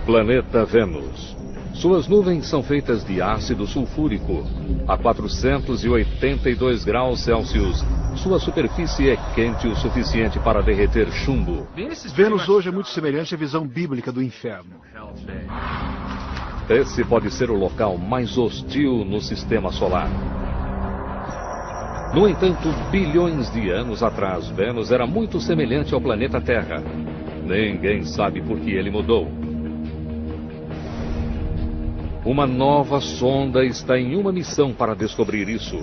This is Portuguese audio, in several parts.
Planeta Vênus. Suas nuvens são feitas de ácido sulfúrico. A 482 graus Celsius, sua superfície é quente o suficiente para derreter chumbo. Vênus hoje é muito semelhante à visão bíblica do inferno. Esse pode ser o local mais hostil no sistema solar. No entanto, bilhões de anos atrás, Vênus era muito semelhante ao planeta Terra. Ninguém sabe por que ele mudou. Uma nova sonda está em uma missão para descobrir isso.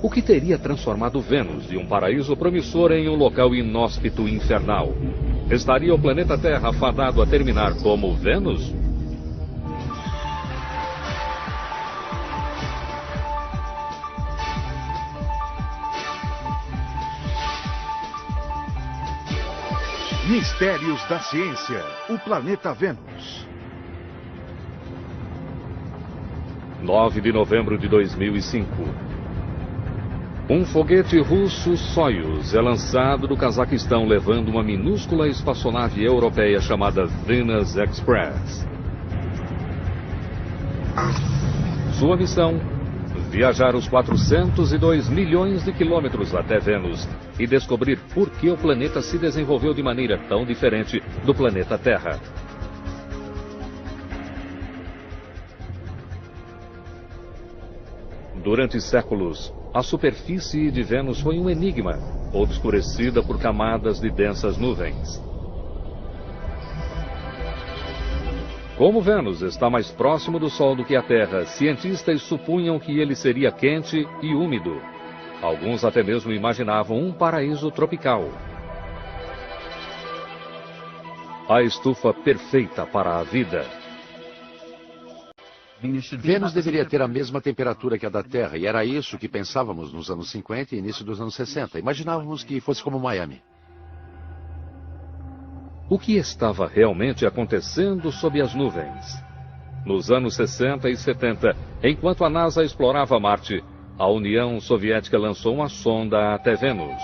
O que teria transformado Vênus de um paraíso promissor em um local inóspito e infernal? Estaria o planeta Terra fadado a terminar como Vênus? Mistérios da ciência. O planeta Vênus. 9 de novembro de 2005. Um foguete russo Soyuz é lançado do Cazaquistão levando uma minúscula espaçonave europeia chamada Venus Express. Sua missão: viajar os 402 milhões de quilômetros até Vênus e descobrir por que o planeta se desenvolveu de maneira tão diferente do planeta Terra. Durante séculos, a superfície de Vênus foi um enigma, obscurecida por camadas de densas nuvens. Como Vênus está mais próximo do Sol do que a Terra, cientistas supunham que ele seria quente e úmido. Alguns até mesmo imaginavam um paraíso tropical. A estufa perfeita para a vida. Vênus deveria ter a mesma temperatura que a da Terra, e era isso que pensávamos nos anos 50 e início dos anos 60. Imaginávamos que fosse como Miami. O que estava realmente acontecendo sob as nuvens? Nos anos 60 e 70, enquanto a NASA explorava Marte, a União Soviética lançou uma sonda até Vênus.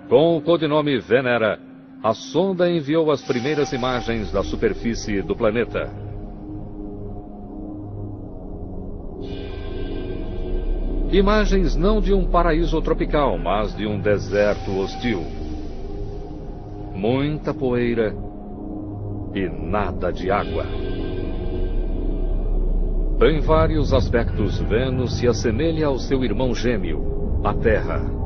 Com o codinome Venera, a sonda enviou as primeiras imagens da superfície do planeta. Imagens não de um paraíso tropical, mas de um deserto hostil. Muita poeira e nada de água. Em vários aspectos, Vênus se assemelha ao seu irmão gêmeo, a Terra.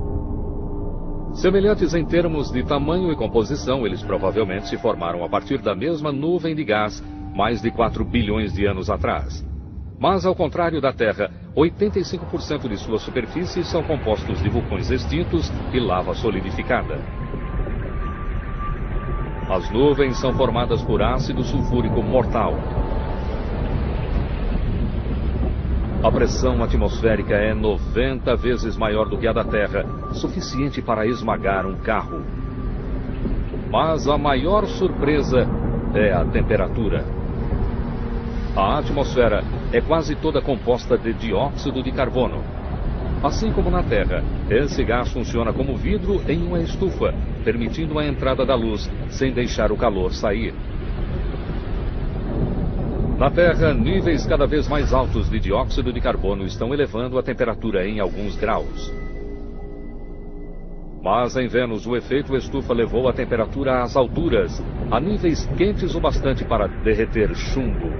Semelhantes em termos de tamanho e composição, eles provavelmente se formaram a partir da mesma nuvem de gás mais de 4 bilhões de anos atrás. Mas, ao contrário da Terra, 85% de sua superfície são compostos de vulcões extintos e lava solidificada. As nuvens são formadas por ácido sulfúrico mortal. A pressão atmosférica é 90 vezes maior do que a da Terra, suficiente para esmagar um carro. Mas a maior surpresa é a temperatura. A atmosfera é quase toda composta de dióxido de carbono. Assim como na Terra, esse gás funciona como vidro em uma estufa, permitindo a entrada da luz sem deixar o calor sair. Na Terra, níveis cada vez mais altos de dióxido de carbono estão elevando a temperatura em alguns graus. Mas em Vênus, o efeito estufa levou a temperatura às alturas, a níveis quentes o bastante para derreter chumbo.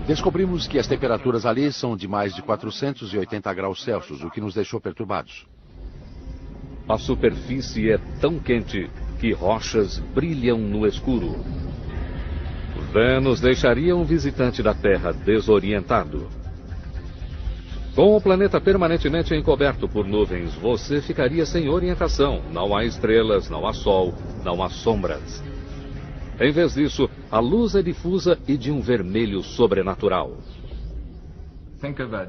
Descobrimos que as temperaturas ali são de mais de 480 graus Celsius, o que nos deixou perturbados. A superfície é tão quente que rochas brilham no escuro. Vênus deixaria um visitante da Terra desorientado. Com o planeta permanentemente encoberto por nuvens, você ficaria sem orientação. Não há estrelas, não há sol, não há sombras. Em vez disso, a luz é difusa e de um vermelho sobrenatural.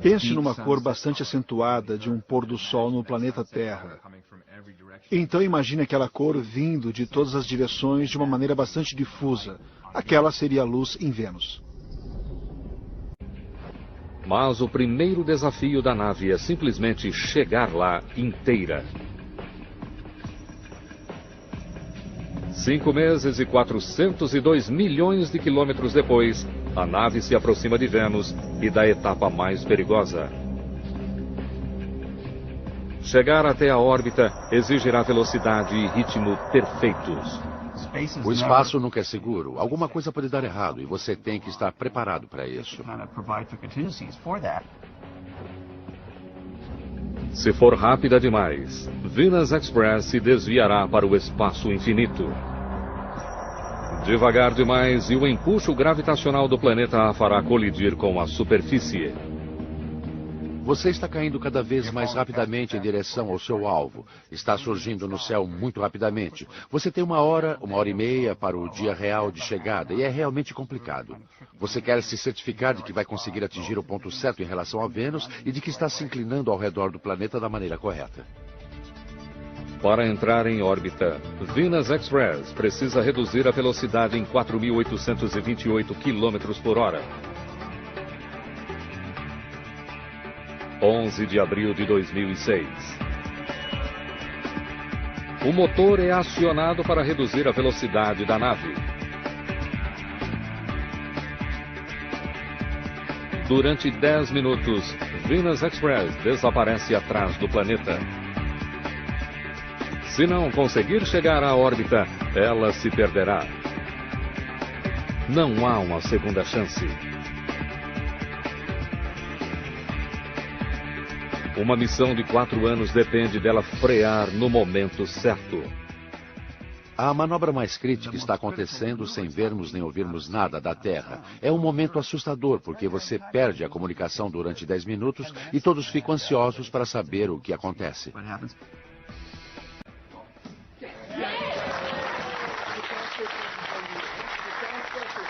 Pense numa cor bastante acentuada de um pôr do sol no planeta Terra. Então imagine aquela cor vindo de todas as direções de uma maneira bastante difusa. Aquela seria a luz em Vênus. Mas o primeiro desafio da nave é simplesmente chegar lá inteira. 5 meses e 402 milhões de quilômetros depois, a nave se aproxima de Vênus e da etapa mais perigosa. Chegar até a órbita exigirá velocidade e ritmo perfeitos. O espaço nunca é seguro. Alguma coisa pode dar errado e você tem que estar preparado para isso. Se for rápida demais, Venus Express se desviará para o espaço infinito. Devagar demais e o empuxo gravitacional do planeta a fará colidir com a superfície. Você está caindo cada vez mais rapidamente em direção ao seu alvo. Está surgindo no céu muito rapidamente. Você tem uma hora e meia para o dia real de chegada e é realmente complicado. Você quer se certificar de que vai conseguir atingir o ponto certo em relação a Vênus e de que está se inclinando ao redor do planeta da maneira correta. Para entrar em órbita, Venus Express precisa reduzir a velocidade em 4.828 km por hora. 11 de abril de 2006. O motor é acionado para reduzir a velocidade da nave. Durante 10 minutos, Venus Express desaparece atrás do planeta. Se não conseguir chegar à órbita, ela se perderá. Não há uma segunda chance. Uma missão de 4 anos depende dela frear no momento certo. A manobra mais crítica está acontecendo sem vermos nem ouvirmos nada da Terra. É um momento assustador porque você perde a comunicação durante 10 minutos e todos ficam ansiosos para saber o que acontece.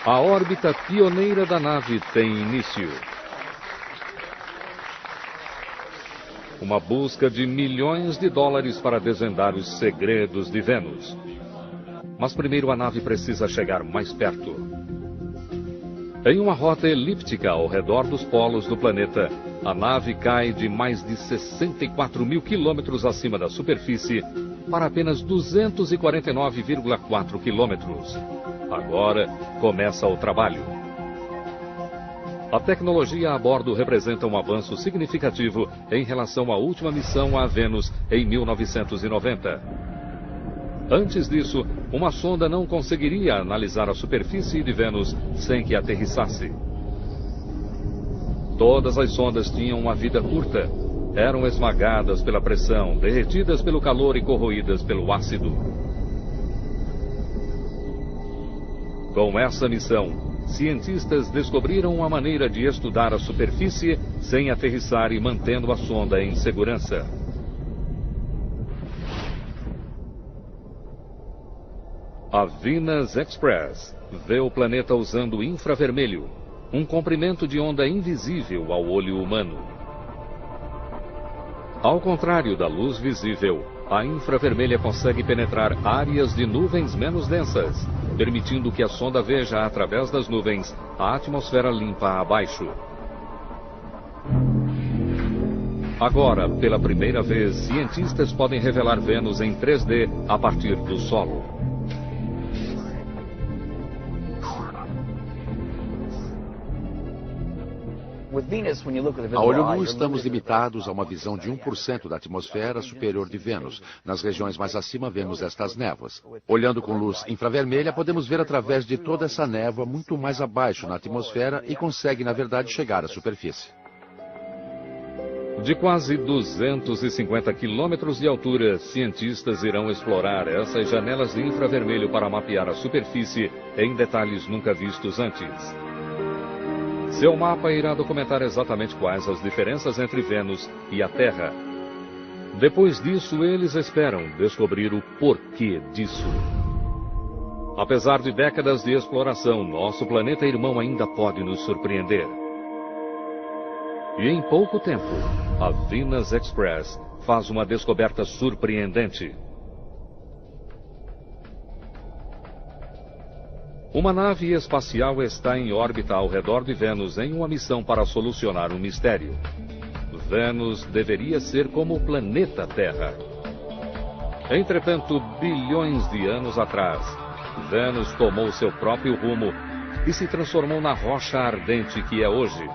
A órbita pioneira da nave tem início. Uma busca de milhões de dólares para desvendar os segredos de Vênus. Mas primeiro a nave precisa chegar mais perto. Em uma rota elíptica ao redor dos polos do planeta, a nave cai de mais de 64 mil quilômetros acima da superfície para apenas 249,4 quilômetros. Agora começa o trabalho. A tecnologia a bordo representa um avanço significativo em relação à última missão a Vênus em 1990. Antes disso, uma sonda não conseguiria analisar a superfície de Vênus sem que aterrissasse. Todas as sondas tinham uma vida curta. Eram esmagadas pela pressão, derretidas pelo calor e corroídas pelo ácido. Com essa missão, cientistas descobriram uma maneira de estudar a superfície sem aterrissar e mantendo a sonda em segurança. A Venus Express vê o planeta usando infravermelho, um comprimento de onda invisível ao olho humano. Ao contrário da luz visível, a infravermelha consegue penetrar áreas de nuvens menos densas, permitindo que a sonda veja através das nuvens a atmosfera limpa abaixo. Agora, pela primeira vez, cientistas podem revelar Vênus em 3D a partir do solo. A olho nu, estamos limitados a uma visão de 1% da atmosfera superior de Vênus. Nas regiões mais acima, vemos estas névoas. Olhando com luz infravermelha, podemos ver através de toda essa névoa muito mais abaixo na atmosfera e consegue, na verdade, chegar à superfície. De quase 250 quilômetros de altura, cientistas irão explorar essas janelas de infravermelho para mapear a superfície em detalhes nunca vistos antes. Seu mapa irá documentar exatamente quais as diferenças entre Vênus e a Terra. Depois disso, eles esperam descobrir o porquê disso. Apesar de décadas de exploração, nosso planeta irmão ainda pode nos surpreender. E em pouco tempo, a Venus Express faz uma descoberta surpreendente. Uma nave espacial está em órbita ao redor de Vênus em uma missão para solucionar um mistério. Vênus deveria ser como o planeta Terra. Entretanto, bilhões de anos atrás, Vênus tomou seu próprio rumo e se transformou na rocha ardente que é hoje.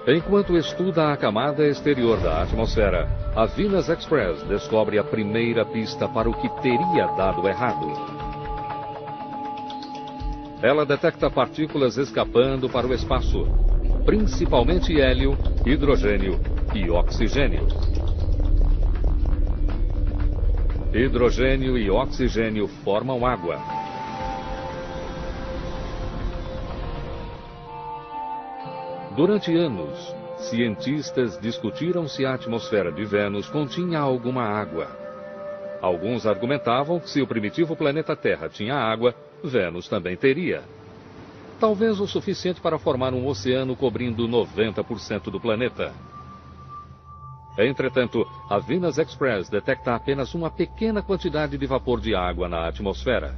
Enquanto estuda a camada exterior da atmosfera, a Venus Express descobre a primeira pista para o que teria dado errado. Ela detecta partículas escapando para o espaço, principalmente hélio, hidrogênio e oxigênio. Hidrogênio e oxigênio formam água. Durante anos, cientistas discutiram se a atmosfera de Vênus continha alguma água. Alguns argumentavam que se o primitivo planeta Terra tinha água, Vênus também teria. Talvez o suficiente para formar um oceano cobrindo 90% do planeta. Entretanto, a Venus Express detecta apenas uma pequena quantidade de vapor de água na atmosfera.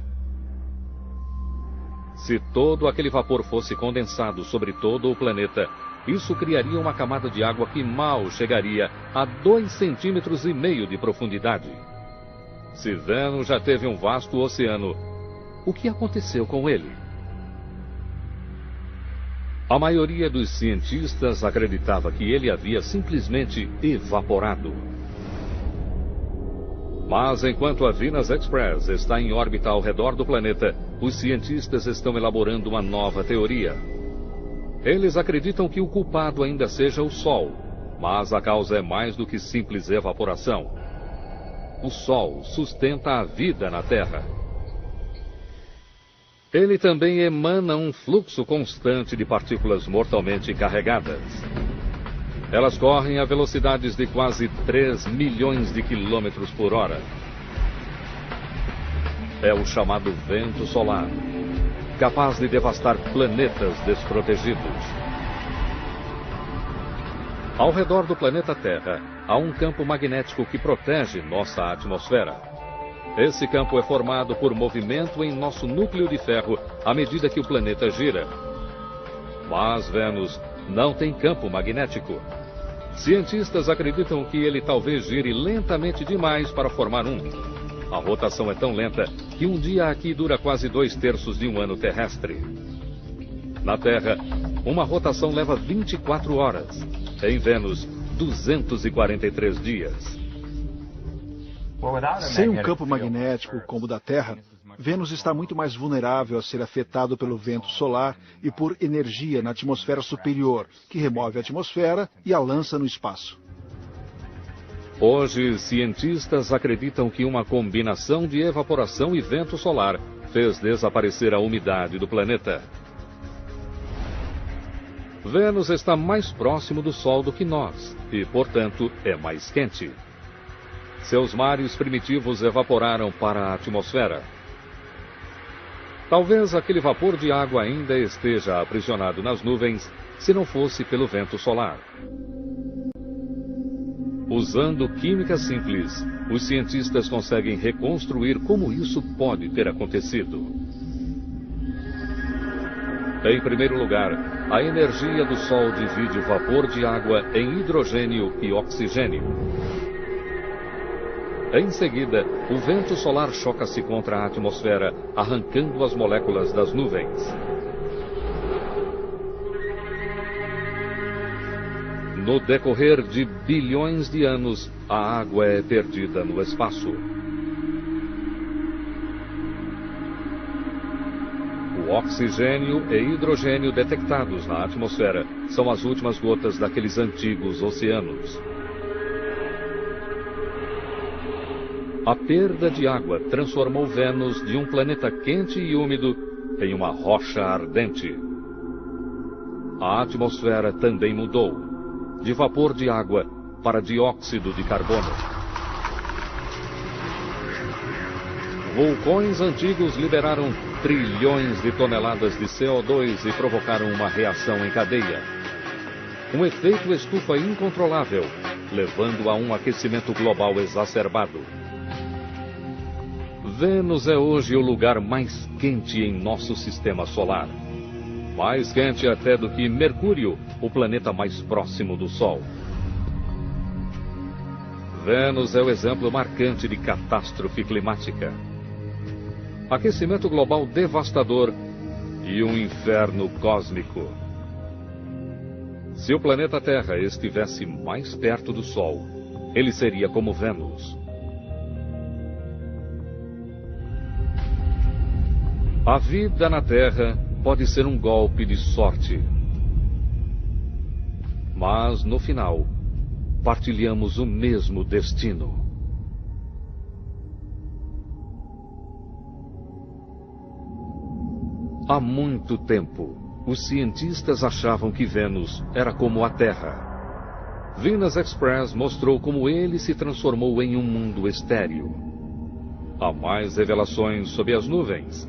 Se todo aquele vapor fosse condensado sobre todo o planeta, isso criaria uma camada de água que mal chegaria a 2,5 centímetros de profundidade. Se Vênus já teve um vasto oceano, o que aconteceu com ele? A maioria dos cientistas acreditava que ele havia simplesmente evaporado. Mas enquanto a Venus Express está em órbita ao redor do planeta, os cientistas estão elaborando uma nova teoria. Eles acreditam que o culpado ainda seja o Sol, mas a causa é mais do que simples evaporação. O Sol sustenta a vida na Terra. Ele também emana um fluxo constante de partículas mortalmente carregadas. Elas correm a velocidades de quase 3 milhões de quilômetros por hora. É o chamado vento solar, capaz de devastar planetas desprotegidos. Ao redor do planeta Terra, há um campo magnético que protege nossa atmosfera. Esse campo é formado por movimento em nosso núcleo de ferro à medida que o planeta gira. Mas Vênus não tem campo magnético. Cientistas acreditam que ele talvez gire lentamente demais para formar um. A rotação é tão lenta que um dia aqui dura quase 2/3 de um ano terrestre. Na Terra, uma rotação leva 24 horas. Em Vênus, 243 dias. Sem um campo magnético como o da Terra, Vênus está muito mais vulnerável a ser afetado pelo vento solar e por energia na atmosfera superior, que remove a atmosfera e a lança no espaço. Hoje, cientistas acreditam que uma combinação de evaporação e vento solar fez desaparecer a umidade do planeta. Vênus está mais próximo do Sol do que nós e, portanto, é mais quente. Seus mares primitivos evaporaram para a atmosfera. Talvez aquele vapor de água ainda esteja aprisionado nas nuvens, se não fosse pelo vento solar. Usando química simples, os cientistas conseguem reconstruir como isso pode ter acontecido. Em primeiro lugar, a energia do Sol divide o vapor de água em hidrogênio e oxigênio. Em seguida, o vento solar choca-se contra a atmosfera, arrancando as moléculas das nuvens. No decorrer de bilhões de anos, a água é perdida no espaço. O oxigênio e hidrogênio detectados na atmosfera são as últimas gotas daqueles antigos oceanos. A perda de água transformou Vênus de um planeta quente e úmido em uma rocha ardente. A atmosfera também mudou, de vapor de água para dióxido de carbono. Vulcões antigos liberaram trilhões de toneladas de CO2 e provocaram uma reação em cadeia. Um efeito estufa incontrolável, levando a um aquecimento global exacerbado. Vênus é hoje o lugar mais quente em nosso sistema solar. Mais quente até do que Mercúrio, o planeta mais próximo do Sol. Vênus é o exemplo marcante de catástrofe climática. Aquecimento global devastador e um inferno cósmico. Se o planeta Terra estivesse mais perto do Sol, ele seria como Vênus. A vida na Terra pode ser um golpe de sorte. Mas, no final, partilhamos o mesmo destino. Há muito tempo, os cientistas achavam que Vênus era como a Terra. Venus Express mostrou como ele se transformou em um mundo estéril. Há mais revelações sobre as nuvens.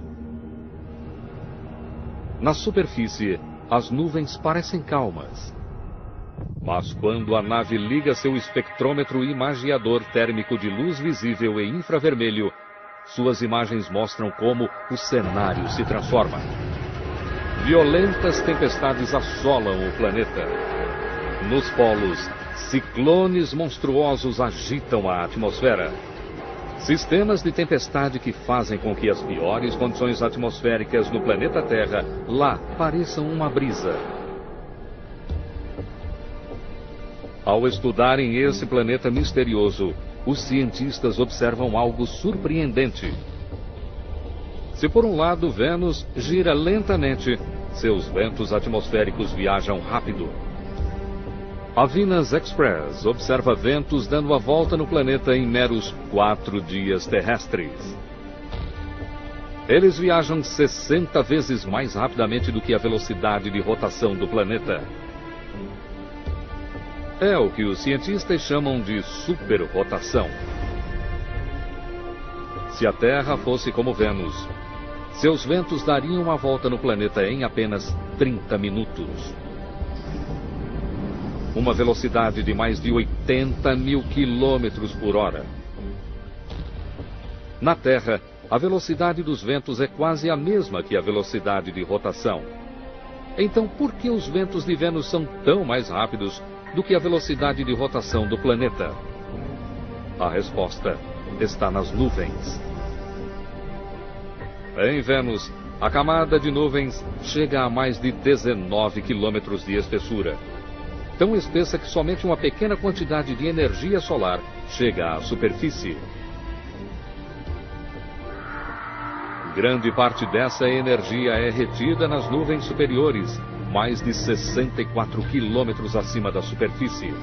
Na superfície, as nuvens parecem calmas. Mas quando a nave liga seu espectrômetro imagiador térmico de luz visível e infravermelho, suas imagens mostram como o cenário se transforma. Violentas tempestades assolam o planeta. Nos polos, ciclones monstruosos agitam a atmosfera. Sistemas de tempestade que fazem com que as piores condições atmosféricas no planeta Terra lá pareçam uma brisa. Ao estudarem esse planeta misterioso, os cientistas observam algo surpreendente. Se por um lado Vênus gira lentamente, seus ventos atmosféricos viajam rápido. A Venus Express observa ventos dando a volta no planeta em meros 4 dias terrestres. Eles viajam 60 vezes mais rapidamente do que a velocidade de rotação do planeta. É o que os cientistas chamam de superrotação. Se a Terra fosse como Vênus, seus ventos dariam a volta no planeta em apenas 30 minutos. Uma velocidade de mais de 80 mil quilômetros por hora. Na Terra, a velocidade dos ventos é quase a mesma que a velocidade de rotação. Então, por que os ventos de Vênus são tão mais rápidos do que a velocidade de rotação do planeta? A resposta está nas nuvens. Em Vênus, a camada de nuvens chega a mais de 19 quilômetros de espessura. Tão espessa que somente uma pequena quantidade de energia solar chega à superfície. Grande parte dessa energia é retida nas nuvens superiores, mais de 64 quilômetros acima da superfície.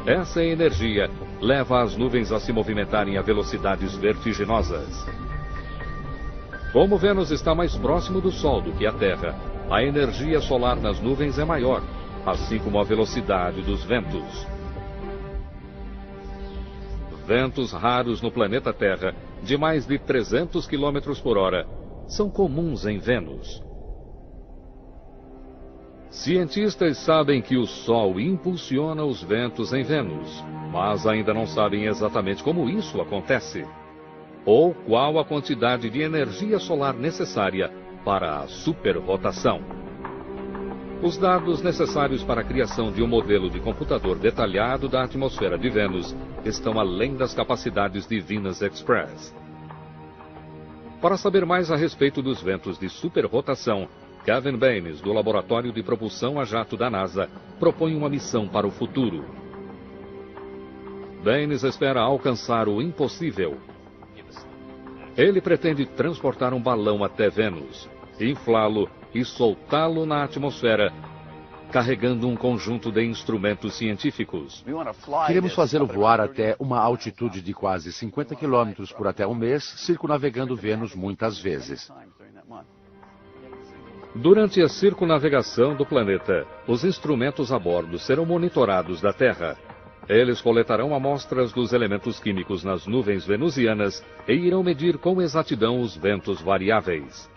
Essa energia leva as nuvens a se movimentarem a velocidades vertiginosas. Como Vênus está mais próximo do Sol do que a Terra, a energia solar nas nuvens é maior, assim como a velocidade dos ventos. Ventos raros no planeta Terra, de mais de 300 km por hora, são comuns em Vênus. Cientistas sabem que o Sol impulsiona os ventos em Vênus, mas ainda não sabem exatamente como isso acontece, ou qual a quantidade de energia solar necessária para a superrotação. Os dados necessários para a criação de um modelo de computador detalhado da atmosfera de Vênus estão além das capacidades de Venus Express. Para saber mais a respeito dos ventos de superrotação, Kevin Baines, do Laboratório de Propulsão a Jato da NASA, propõe uma missão para o futuro. Baines espera alcançar o impossível. Ele pretende transportar um balão até Vênus, inflá-lo e soltá-lo na atmosfera, carregando um conjunto de instrumentos científicos. Queremos fazê-lo voar até uma altitude de quase 50 quilômetros por até um mês, circunnavegando Vênus muitas vezes. Durante a circunnavegação do planeta, os instrumentos a bordo serão monitorados da Terra. Eles coletarão amostras dos elementos químicos nas nuvens venusianas e irão medir com exatidão os ventos variáveis.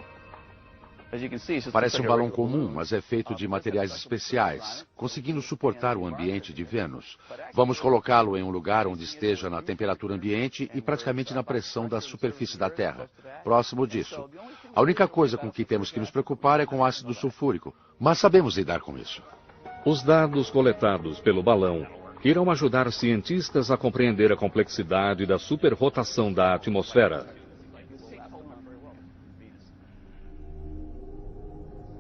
Parece um balão comum, mas é feito de materiais especiais, conseguindo suportar o ambiente de Vênus. Vamos colocá-lo em um lugar onde esteja na temperatura ambiente e praticamente na pressão da superfície da Terra, próximo disso. A única coisa com que temos que nos preocupar é com ácido sulfúrico, mas sabemos lidar com isso. Os dados coletados pelo balão irão ajudar cientistas a compreender a complexidade da superrotação da atmosfera.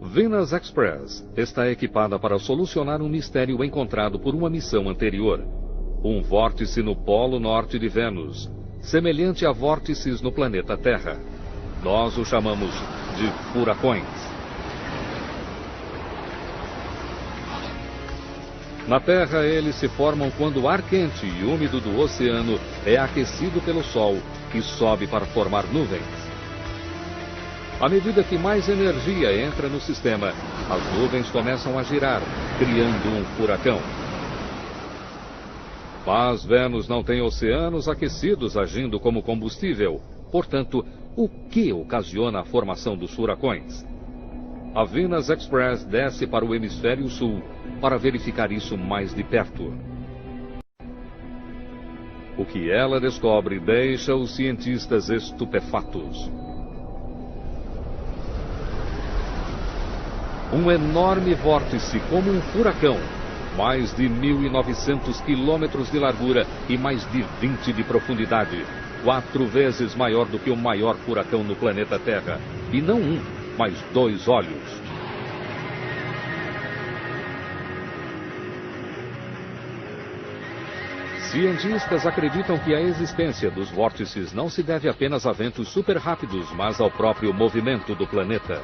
Venus Express está equipada para solucionar um mistério encontrado por uma missão anterior. Um vórtice no polo norte de Vênus, semelhante a vórtices no planeta Terra. Nós o chamamos de furacões. Na Terra, eles se formam quando o ar quente e úmido do oceano é aquecido pelo Sol e sobe para formar nuvens. À medida que mais energia entra no sistema, as nuvens começam a girar, criando um furacão. Mas Vênus não tem oceanos aquecidos agindo como combustível. Portanto, o que ocasiona a formação dos furacões? A Venus Express desce para o hemisfério sul para verificar isso mais de perto. O que ela descobre deixa os cientistas estupefatos. Um enorme vórtice como um furacão, mais de 1.900 quilômetros de largura e mais de 20 de profundidade, 4 vezes maior do que o maior furacão no planeta Terra, e não um, mas 2 olhos. Cientistas acreditam que a existência dos vórtices não se deve apenas a ventos super rápidos, mas ao próprio movimento do planeta.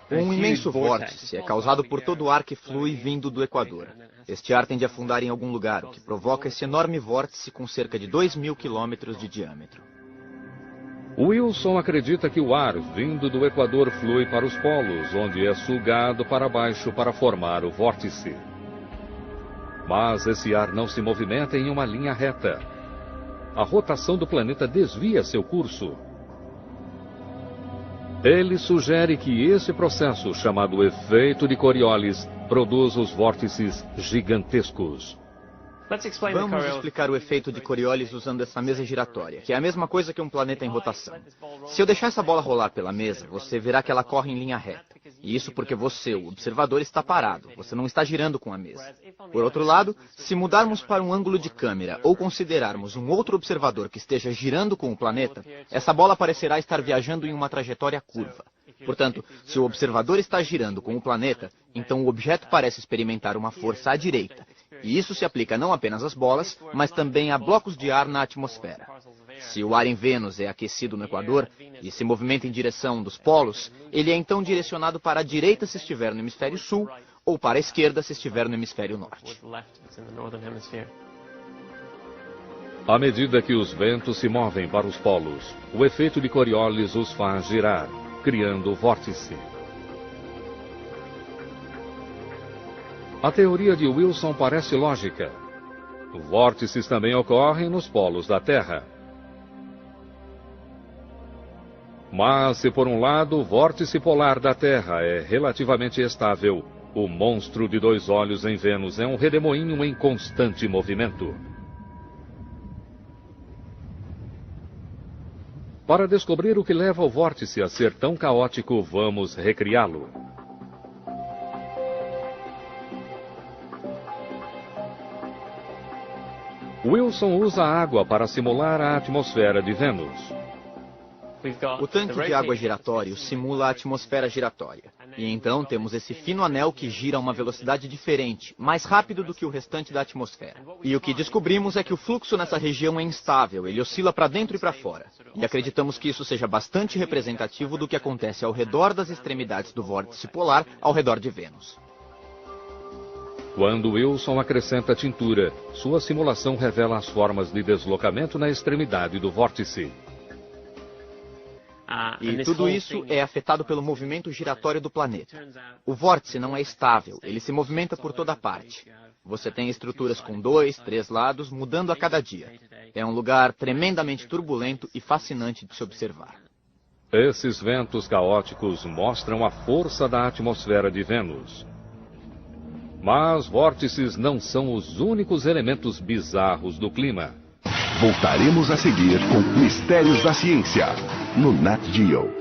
Um imenso vórtice é causado por todo o ar que flui vindo do Equador. Este ar tende a afundar em algum lugar, o que provoca esse enorme vórtice com cerca de 2.000 quilômetros de diâmetro. Wilson acredita que o ar vindo do Equador flui para os polos, onde é sugado para baixo para formar o vórtice. Mas esse ar não se movimenta em uma linha reta. A rotação do planeta desvia seu curso. Ele sugere que esse processo, chamado efeito de Coriolis, produz os vórtices gigantescos. Vamos explicar o efeito de Coriolis usando essa mesa giratória, que é a mesma coisa que um planeta em rotação. Se eu deixar essa bola rolar pela mesa, você verá que ela corre em linha reta. E isso porque você, o observador, está parado, você não está girando com a mesa. Por outro lado, se mudarmos para um ângulo de câmera ou considerarmos um outro observador que esteja girando com o planeta, essa bola parecerá estar viajando em uma trajetória curva. Portanto, se o observador está girando com o planeta, então o objeto parece experimentar uma força à direita. E isso se aplica não apenas às bolas, mas também a blocos de ar na atmosfera. Se o ar em Vênus é aquecido no Equador e se movimenta em direção dos polos, ele é então direcionado para a direita se estiver no hemisfério sul ou para a esquerda se estiver no hemisfério norte. À medida que os ventos se movem para os polos, o efeito de Coriolis os faz girar, criando o vórtice. A teoria de Wilson parece lógica. Vórtices também ocorrem nos polos da Terra. Mas se por um lado o vórtice polar da Terra é relativamente estável, o monstro de 2 olhos em Vênus é um redemoinho em constante movimento. Para descobrir o que leva o vórtice a ser tão caótico, vamos recriá-lo. Wilson usa água para simular a atmosfera de Vênus. O tanque de água giratório simula a atmosfera giratória. E então temos esse fino anel que gira a uma velocidade diferente, mais rápido do que o restante da atmosfera. E o que descobrimos é que o fluxo nessa região é instável, ele oscila para dentro e para fora. E acreditamos que isso seja bastante representativo do que acontece ao redor das extremidades do vórtice polar, ao redor de Vênus. Quando Wilson acrescenta tintura, sua simulação revela as formas de deslocamento na extremidade do vórtice. E tudo isso é afetado pelo movimento giratório do planeta. O vórtice não é estável, ele se movimenta por toda parte. Você tem estruturas com 2, 3 lados, mudando a cada dia. É um lugar tremendamente turbulento e fascinante de se observar. Esses ventos caóticos mostram a força da atmosfera de Vênus. Mas vórtices não são os únicos elementos bizarros do clima. Voltaremos a seguir com Mistérios da Ciência, no Nat Geo.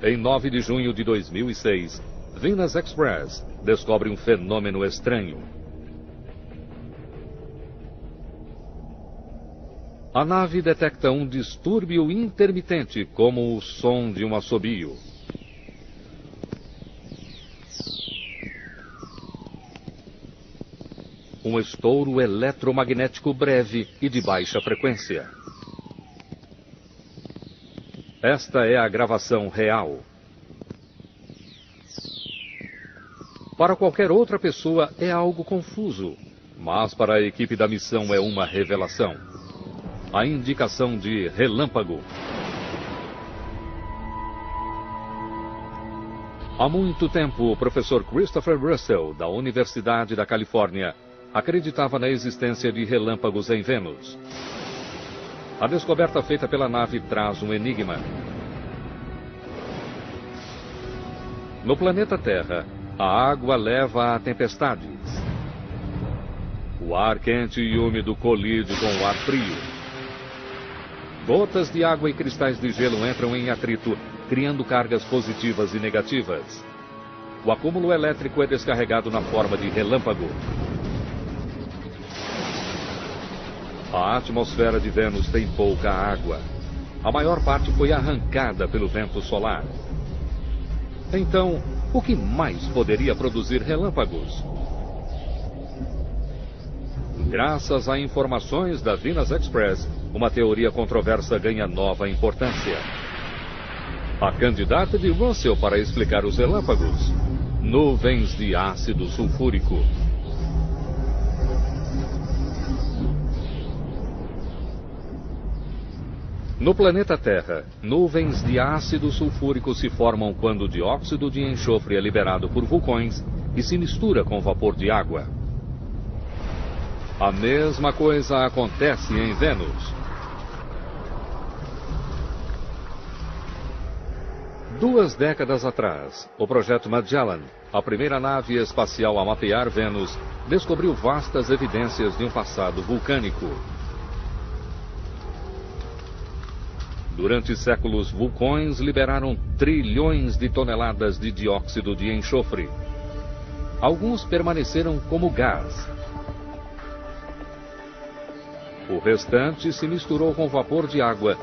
Em 9 de junho de 2006, Venus Express descobre um fenômeno estranho. A nave detecta um distúrbio intermitente, como o som de um assobio. Um estouro eletromagnético breve e de baixa frequência. Esta é a gravação real. Para qualquer outra pessoa é algo confuso, mas para a equipe da missão é uma revelação. A indicação de relâmpago. Há muito tempo, o professor Christopher Russell, da Universidade da Califórnia, acreditava na existência de relâmpagos em Vênus. A descoberta feita pela nave traz um enigma. No planeta Terra, a água leva a tempestades. O ar quente e úmido colide com o ar frio. Gotas de água e cristais de gelo entram em atrito, criando cargas positivas e negativas. O acúmulo elétrico é descarregado na forma de relâmpago. A atmosfera de Vênus tem pouca água. A maior parte foi arrancada pelo vento solar. Então, o que mais poderia produzir relâmpagos? Graças a informações da Venus Express, uma teoria controversa ganha nova importância. A candidata de Russell para explicar os relâmpagos: nuvens de ácido sulfúrico. No planeta Terra, nuvens de ácido sulfúrico se formam quando o dióxido de enxofre é liberado por vulcões e se mistura com vapor de água. A mesma coisa acontece em Vênus. 2 décadas atrás, o projeto Magellan, a primeira nave espacial a mapear Vênus, descobriu vastas evidências de um passado vulcânico. Durante séculos, vulcões liberaram trilhões de toneladas de dióxido de enxofre. Alguns permaneceram como gás. O restante se misturou com vapor de água,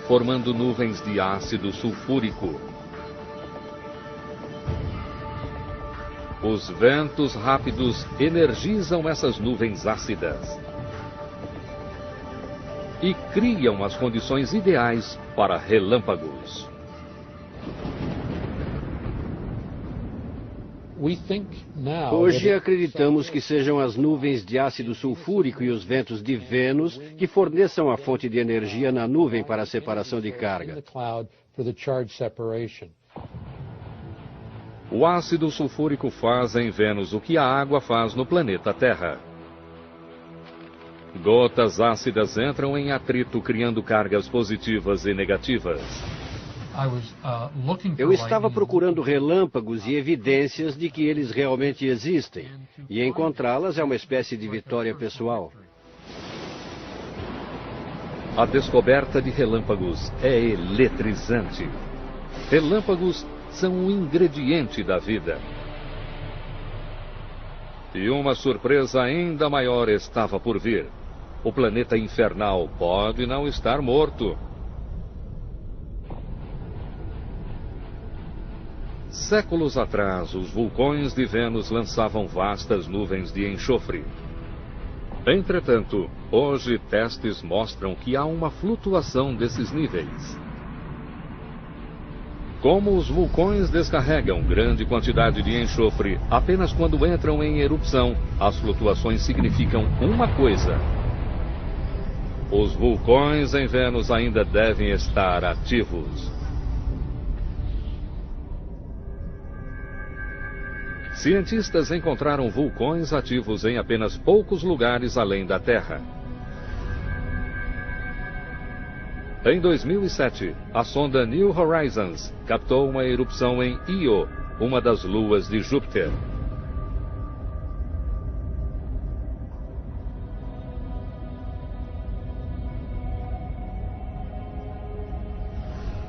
formando nuvens de ácido sulfúrico. Os ventos rápidos energizam essas nuvens ácidas e criam as condições ideais para relâmpagos. Hoje acreditamos que sejam as nuvens de ácido sulfúrico e os ventos de Vênus que forneçam a fonte de energia na nuvem para a separação de carga. O ácido sulfúrico faz em Vênus o que a água faz no planeta Terra. Gotas ácidas entram em atrito, criando cargas positivas e negativas. Eu estava procurando relâmpagos e evidências de que eles realmente existem, e encontrá-las é uma espécie de vitória pessoal. A descoberta de relâmpagos é eletrizante. Relâmpagos são um ingrediente da vida. E uma surpresa ainda maior estava por vir. O planeta infernal pode não estar morto. Séculos atrás, os vulcões de Vênus lançavam vastas nuvens de enxofre. Entretanto, hoje testes mostram que há uma flutuação desses níveis. Como os vulcões descarregam grande quantidade de enxofre apenas quando entram em erupção, as flutuações significam uma coisa: os vulcões em Vênus ainda devem estar ativos. Cientistas encontraram vulcões ativos em apenas poucos lugares além da Terra. Em 2007, a sonda New Horizons captou uma erupção em Io, uma das luas de Júpiter.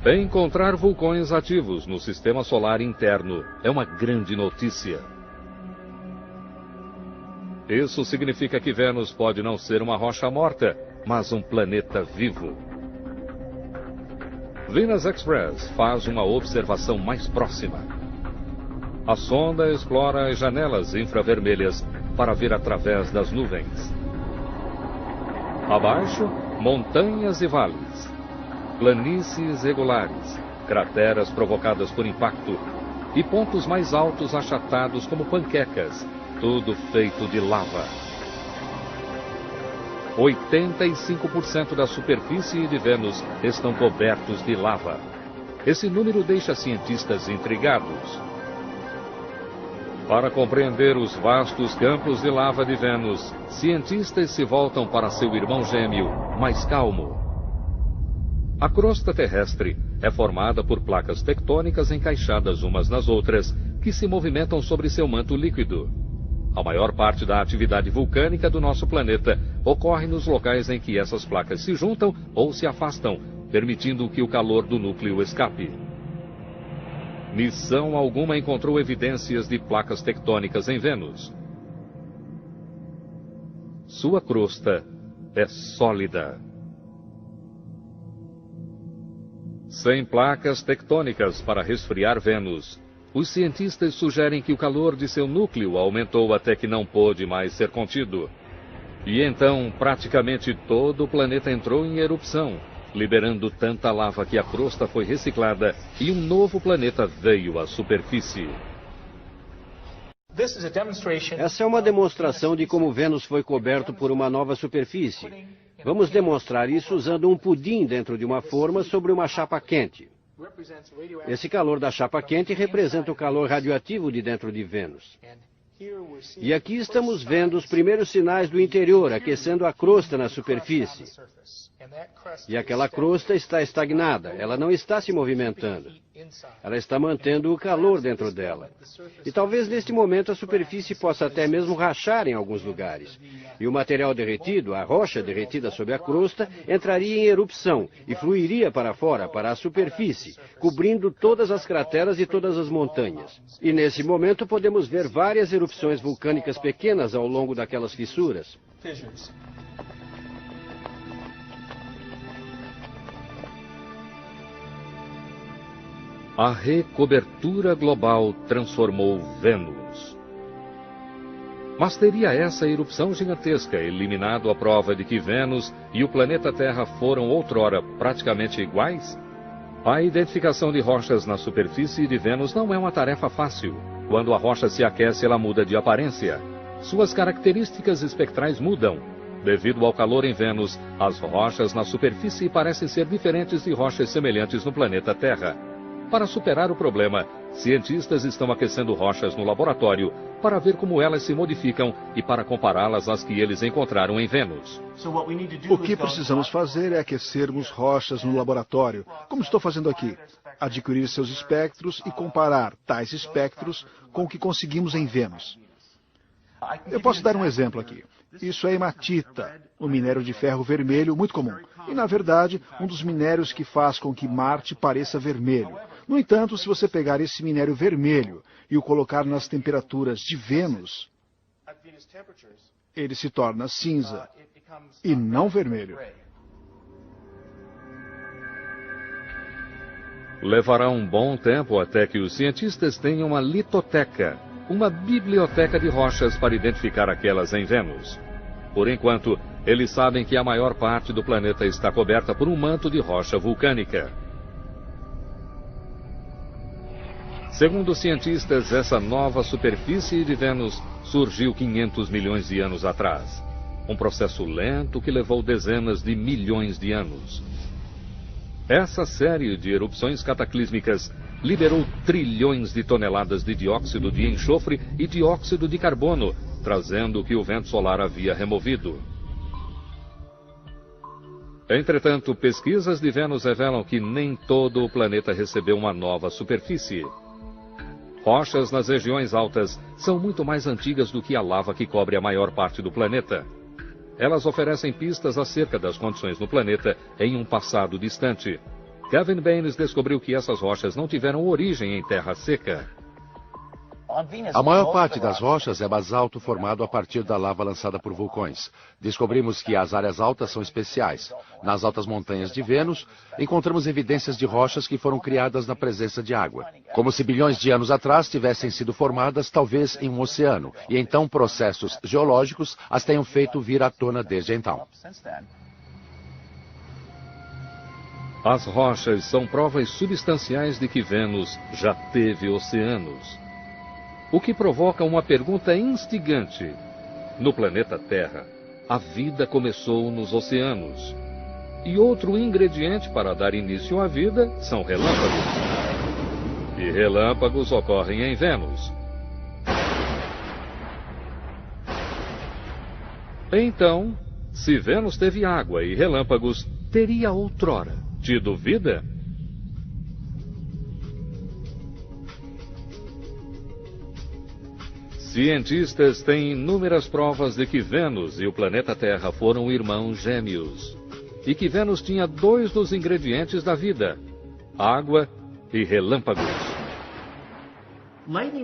Encontrar vulcões ativos no sistema solar interno é uma grande notícia. Isso significa que Vênus pode não ser uma rocha morta, mas um planeta vivo. Venus Express faz uma observação mais próxima. A sonda explora as janelas infravermelhas para ver através das nuvens. Abaixo, montanhas e vales, planícies regulares, crateras provocadas por impacto e pontos mais altos achatados como panquecas, tudo feito de lava. 85% da superfície de Vênus estão cobertos de lava. Esse número deixa cientistas intrigados. Para compreender os vastos campos de lava de Vênus, cientistas se voltam para seu irmão gêmeo, mais calmo. A crosta terrestre é formada por placas tectônicas encaixadas umas nas outras, que se movimentam sobre seu manto líquido. A maior parte da atividade vulcânica do nosso planeta ocorre nos locais em que essas placas se juntam ou se afastam, permitindo que o calor do núcleo escape. Missão alguma encontrou evidências de placas tectônicas em Vênus. Sua crosta é sólida. Sem placas tectônicas para resfriar Vênus, os cientistas sugerem que o calor de seu núcleo aumentou até que não pôde mais ser contido. E então, praticamente todo o planeta entrou em erupção, liberando tanta lava que a crosta foi reciclada e um novo planeta veio à superfície. Essa é uma demonstração de como Vênus foi coberto por uma nova superfície. Vamos demonstrar isso usando um pudim dentro de uma forma sobre uma chapa quente. Esse calor da chapa quente representa o calor radioativo de dentro de Vênus. E aqui estamos vendo os primeiros sinais do interior, aquecendo a crosta na superfície. E aquela crosta está estagnada, ela não está se movimentando. Ela está mantendo o calor dentro dela. E talvez neste momento a superfície possa até mesmo rachar em alguns lugares. E o material derretido, a rocha derretida sob a crosta, entraria em erupção e fluiria para fora, para a superfície, cobrindo todas as crateras e todas as montanhas. E nesse momento podemos ver várias erupções vulcânicas pequenas ao longo daquelas fissuras. A recobertura global transformou Vênus. Mas teria essa erupção gigantesca eliminado a prova de que Vênus e o planeta Terra foram outrora praticamente iguais? A identificação de rochas na superfície de Vênus não é uma tarefa fácil. Quando a rocha se aquece, ela muda de aparência. Suas características espectrais mudam. Devido ao calor em Vênus, as rochas na superfície parecem ser diferentes de rochas semelhantes no planeta Terra. Para superar o problema, cientistas estão aquecendo rochas no laboratório para ver como elas se modificam e para compará-las às que eles encontraram em Vênus. O que precisamos fazer é aquecermos rochas no laboratório, como estou fazendo aqui. Adquirir seus espectros e comparar tais espectros com o que conseguimos em Vênus. Eu posso dar um exemplo aqui. Isso é hematita, um minério de ferro vermelho muito comum. E, na verdade, um dos minérios que faz com que Marte pareça vermelho. No entanto, se você pegar esse minério vermelho e o colocar nas temperaturas de Vênus, ele se torna cinza e não vermelho. Levará um bom tempo até que os cientistas tenham uma litoteca, uma biblioteca de rochas para identificar aquelas em Vênus. Por enquanto, eles sabem que a maior parte do planeta está coberta por um manto de rocha vulcânica. Segundo os cientistas, essa nova superfície de Vênus surgiu 500 milhões de anos atrás. Um processo lento que levou dezenas de milhões de anos. Essa série de erupções cataclísmicas liberou trilhões de toneladas de dióxido de enxofre e dióxido de carbono, trazendo o que o vento solar havia removido. Entretanto, pesquisas de Vênus revelam que nem todo o planeta recebeu uma nova superfície. Rochas nas regiões altas são muito mais antigas do que a lava que cobre a maior parte do planeta. Elas oferecem pistas acerca das condições no planeta em um passado distante. Kevin Baines descobriu que essas rochas não tiveram origem em terra seca. A maior parte das rochas é basalto formado a partir da lava lançada por vulcões. Descobrimos que as áreas altas são especiais. Nas altas montanhas de Vênus, encontramos evidências de rochas que foram criadas na presença de água. Como se bilhões de anos atrás tivessem sido formadas, talvez em um oceano, e então processos geológicos as tenham feito vir à tona desde então. As rochas são provas substanciais de que Vênus já teve oceanos. O que provoca uma pergunta instigante. No planeta Terra, a vida começou nos oceanos. E outro ingrediente para dar início à vida são relâmpagos. E relâmpagos ocorrem em Vênus. Então, se Vênus teve água e relâmpagos, teria outrora tido vida? Cientistas têm inúmeras provas de que Vênus e o planeta Terra foram irmãos gêmeos. E que Vênus tinha dois dos ingredientes da vida: água e relâmpagos.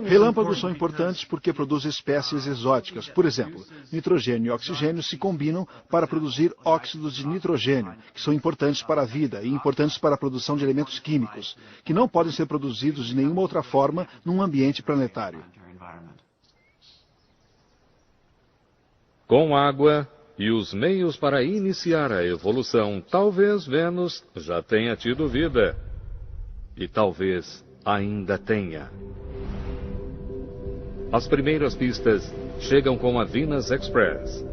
Relâmpagos são importantes porque produzem espécies exóticas. Por exemplo, nitrogênio e oxigênio se combinam para produzir óxidos de nitrogênio, que são importantes para a vida e importantes para a produção de elementos químicos, que não podem ser produzidos de nenhuma outra forma num ambiente planetário. Com água e os meios para iniciar a evolução, talvez Vênus já tenha tido vida. E talvez ainda tenha. As primeiras pistas chegam com a Venus Express.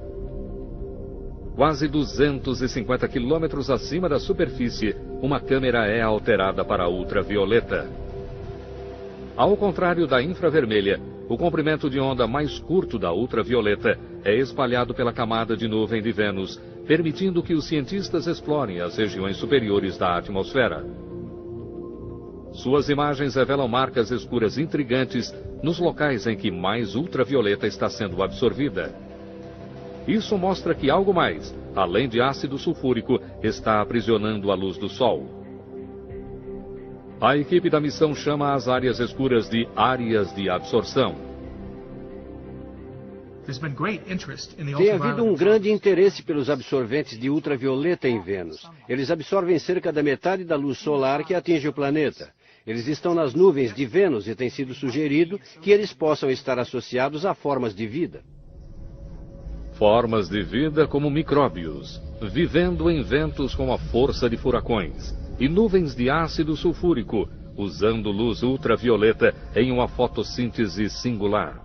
Quase 250 quilômetros acima da superfície, uma câmera é alterada para a ultravioleta. Ao contrário da infravermelha, o comprimento de onda mais curto da ultravioleta é espalhado pela camada de nuvem de Vênus, permitindo que os cientistas explorem as regiões superiores da atmosfera. Suas imagens revelam marcas escuras intrigantes nos locais em que mais ultravioleta está sendo absorvida. Isso mostra que algo mais, além de ácido sulfúrico, está aprisionando a luz do Sol. A equipe da missão chama as áreas escuras de áreas de absorção. Tem havido um grande interesse pelos absorventes de ultravioleta em Vênus. Eles absorvem cerca da metade da luz solar que atinge o planeta. Eles estão nas nuvens de Vênus e tem sido sugerido que eles possam estar associados a formas de vida. Formas de vida como micróbios, vivendo em ventos com a força de furacões, e nuvens de ácido sulfúrico, usando luz ultravioleta em uma fotossíntese singular.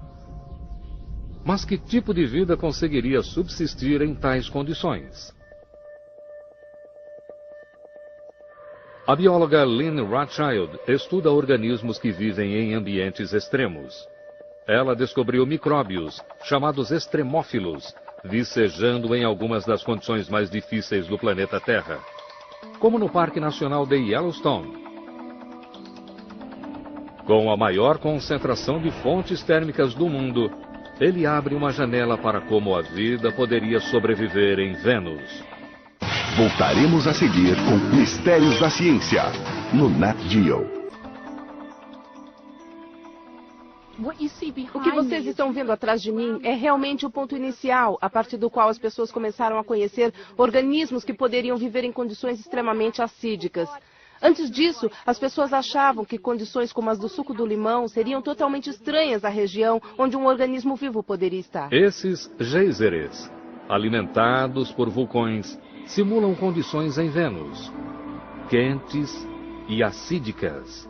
Mas que tipo de vida conseguiria subsistir em tais condições? A bióloga Lynn Rothschild estuda organismos que vivem em ambientes extremos. Ela descobriu micróbios, chamados extremófilos, vicejando em algumas das condições mais difíceis do planeta Terra, como no Parque Nacional de Yellowstone. Com a maior concentração de fontes térmicas do mundo, ele abre uma janela para como a vida poderia sobreviver em Vênus. Voltaremos a seguir com Mistérios da Ciência, no Nat Geo. O que vocês estão vendo atrás de mim é realmente o ponto inicial, a partir do qual as pessoas começaram a conhecer organismos que poderiam viver em condições extremamente acídicas. Antes disso, as pessoas achavam que condições como as do suco do limão seriam totalmente estranhas à região onde um organismo vivo poderia estar. Esses geysers, alimentados por vulcões, simulam condições em Vênus, quentes e acídicas.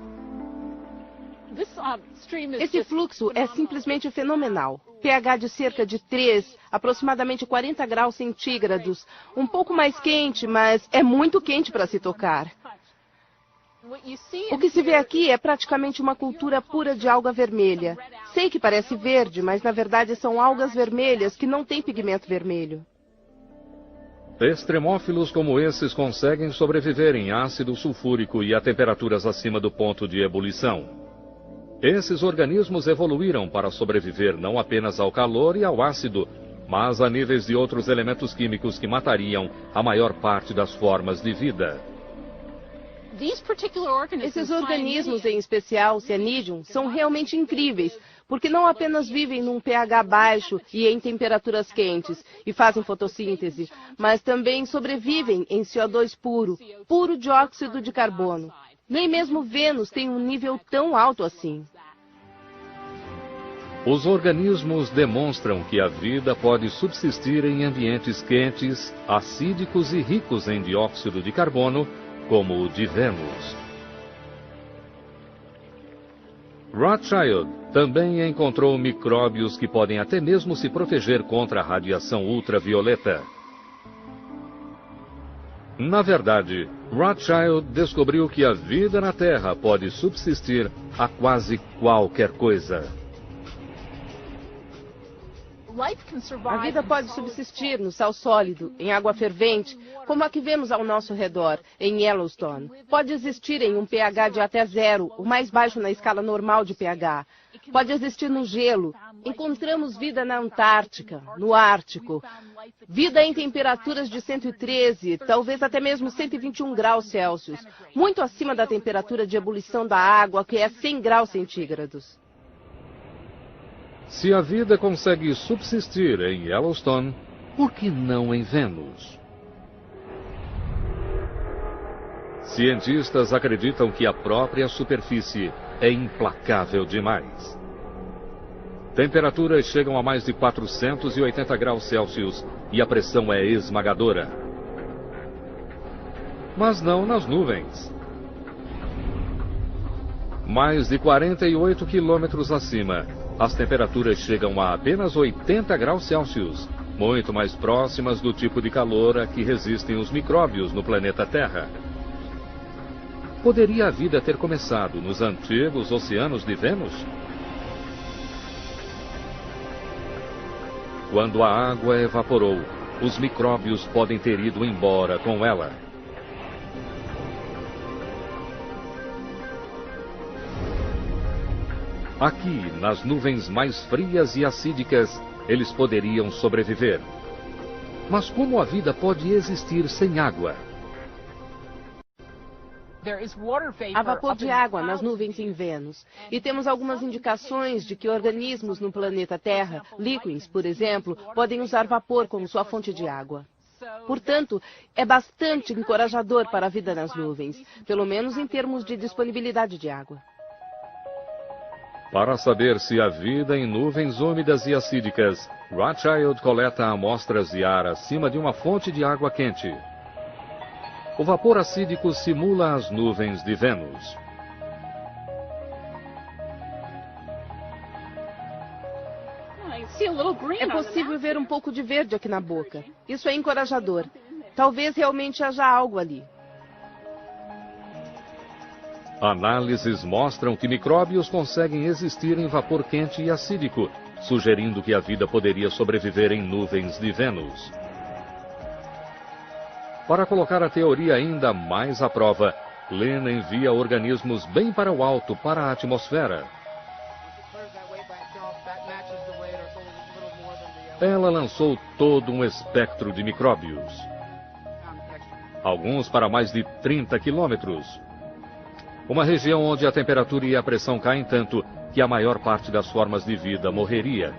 Esse fluxo é simplesmente fenomenal. pH de cerca de 3, aproximadamente 40 graus centígrados. Um pouco mais quente, mas é muito quente para se tocar. O que se vê aqui é praticamente uma cultura pura de alga vermelha. Sei que parece verde, mas na verdade são algas vermelhas que não têm pigmento vermelho. Extremófilos como esses conseguem sobreviver em ácido sulfúrico e a temperaturas acima do ponto de ebulição. Esses organismos evoluíram para sobreviver não apenas ao calor e ao ácido, mas a níveis de outros elementos químicos que matariam a maior parte das formas de vida. Esses organismos, em especial Cyanidum, são realmente incríveis, porque não apenas vivem num pH baixo e em temperaturas quentes e fazem fotossíntese, mas também sobrevivem em CO2 puro dióxido de carbono. Nem mesmo Vênus tem um nível tão alto assim. Os organismos demonstram que a vida pode subsistir em ambientes quentes, acídicos e ricos em dióxido de carbono, como o de Vênus. Rothschild também encontrou micróbios que podem até mesmo se proteger contra a radiação ultravioleta. Na verdade, Rothschild descobriu que a vida na Terra pode subsistir a quase qualquer coisa. A vida pode subsistir no sal sólido, em água fervente, como a que vemos ao nosso redor, em Yellowstone. Pode existir em um pH de até 0, o mais baixo na escala normal de pH. Pode existir no gelo. Encontramos vida na Antártica, no Ártico. Vida em temperaturas de 113, talvez até mesmo 121 graus Celsius, muito acima da temperatura de ebulição da água, que é 100 graus centígrados. Se a vida consegue subsistir em Yellowstone, por que não em Vênus? Cientistas acreditam que a própria superfície é implacável demais. Temperaturas chegam a mais de 480 graus Celsius e a pressão é esmagadora. Mas não nas nuvens. Mais de 48 quilômetros acima, as temperaturas chegam a apenas 80 graus Celsius, muito mais próximas do tipo de calor a que resistem os micróbios no planeta Terra. Poderia a vida ter começado nos antigos oceanos de Vênus? Quando a água evaporou, os micróbios podem ter ido embora com ela. Aqui, nas nuvens mais frias e acídicas, eles poderiam sobreviver. Mas como a vida pode existir sem água? Há vapor de água nas nuvens em Vênus. E temos algumas indicações de que organismos no planeta Terra, líquens, por exemplo, podem usar vapor como sua fonte de água. Portanto, é bastante encorajador para a vida nas nuvens, pelo menos em termos de disponibilidade de água. Para saber se há vida em nuvens úmidas e acídicas, Rothschild coleta amostras de ar acima de uma fonte de água quente. O vapor acídico simula as nuvens de Vênus. É possível ver um pouco de verde aqui na boca. Isso é encorajador. Talvez realmente haja algo ali. Análises mostram que micróbios conseguem existir em vapor quente e acídico, sugerindo que a vida poderia sobreviver em nuvens de Vênus. Para colocar a teoria ainda mais à prova, Lynn envia organismos bem para o alto, para a atmosfera. Ela lançou todo um espectro de micróbios. Alguns para mais de 30 quilômetros. Uma região onde a temperatura e a pressão caem tanto que a maior parte das formas de vida morreria.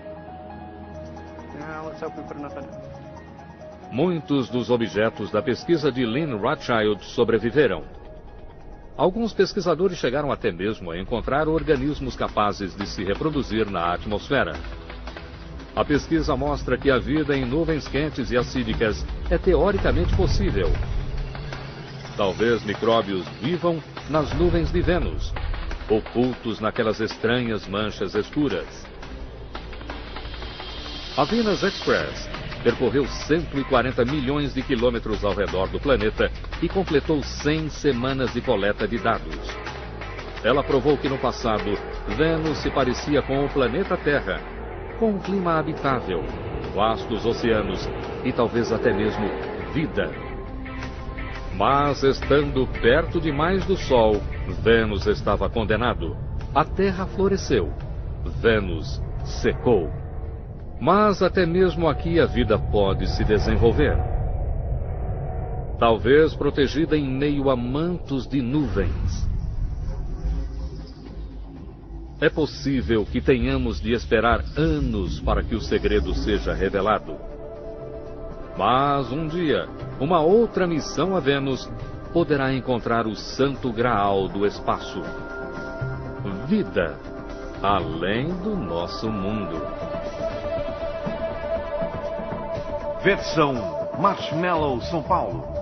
Muitos dos objetos da pesquisa de Lynn Rothschild sobreviveram. Alguns pesquisadores chegaram até mesmo a encontrar organismos capazes de se reproduzir na atmosfera. A pesquisa mostra que a vida em nuvens quentes e acídicas é teoricamente possível. Talvez micróbios vivam nas nuvens de Vênus, ocultos naquelas estranhas manchas escuras. A Venus Express percorreu 140 milhões de quilômetros ao redor do planeta e completou 100 semanas de coleta de dados. Ela provou que no passado, Vênus se parecia com o planeta Terra, com um clima habitável, vastos oceanos e talvez até mesmo vida. Mas, estando perto demais do Sol, Vênus estava condenado. A Terra floresceu. Vênus secou. Mas até mesmo aqui a vida pode se desenvolver. talvez protegida em meio a mantos de nuvens. É possível que tenhamos de esperar anos para que o segredo seja revelado. Mas um dia, uma outra missão a Vênus poderá encontrar o santo graal do espaço. Vida além do nosso mundo. Versão Marshmallow São Paulo.